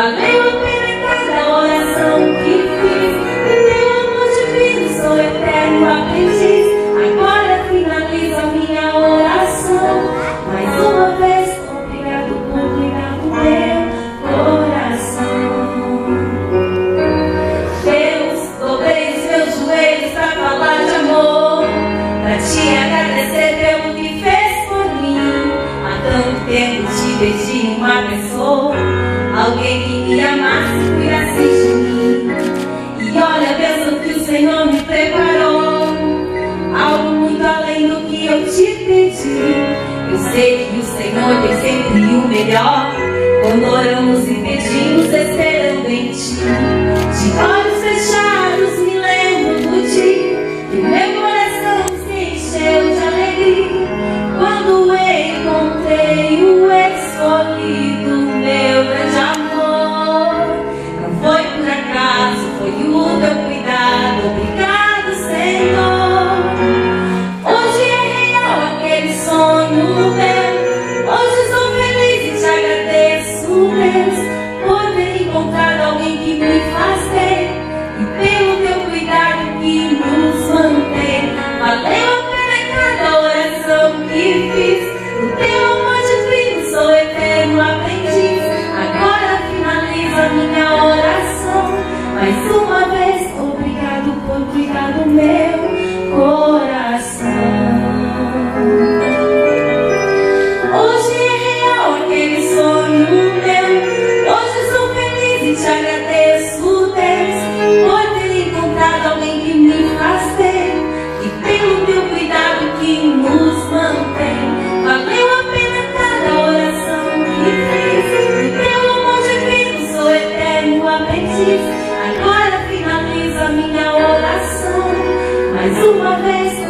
valeu a pena cada oração que fiz. O teu amor divino, sou eterno aprendiz. Agora finalizo a minha oração. Mais uma vez, obrigado por cuidar do meu coração. Deus, dobrei os meus joelhos pra falar de amor, pra te agradecer pelo que fez por mim. Há tanto tempo te pedi uma pessoa, alguém que me amasse e cuidasse de mim. E olha a bênção que o Senhor me preparou, algo muito além do que eu te pedi. Eu sei que o Senhor tem sempre o melhor, quando oramos e pedimos esperando em ti. De olhos fechados me lembro do dia que meu coração se encheu de alegria, quando encontrei o escolhido, meu grande amor. Não foi por acaso, foi o teu cuidado. Obrigado, Senhor. Hoje é real aquele sonho meu. Hoje sou feliz e te agradeço, Deus, por ter encontrado alguém que me faz bem e pelo teu cuidado que nos mantém. Valeu a pena cada oração que fiz. O teu amor divino, sou eterno aprendiz. Agora finalizo a minha oração. Mais uma vez, obrigado por cuidar do meu coração. Hoje é real aquele sonho meu. Hoje sou feliz e te agradeço, Deus, por ter encontrado alguém que me faz bem e pelo teu cuidado que nos mantém. Valeu a pena cada oração que fiz. O teu amor divino, sou eterno aprendiz. Agora finalizo a minha oração. Mais uma vez,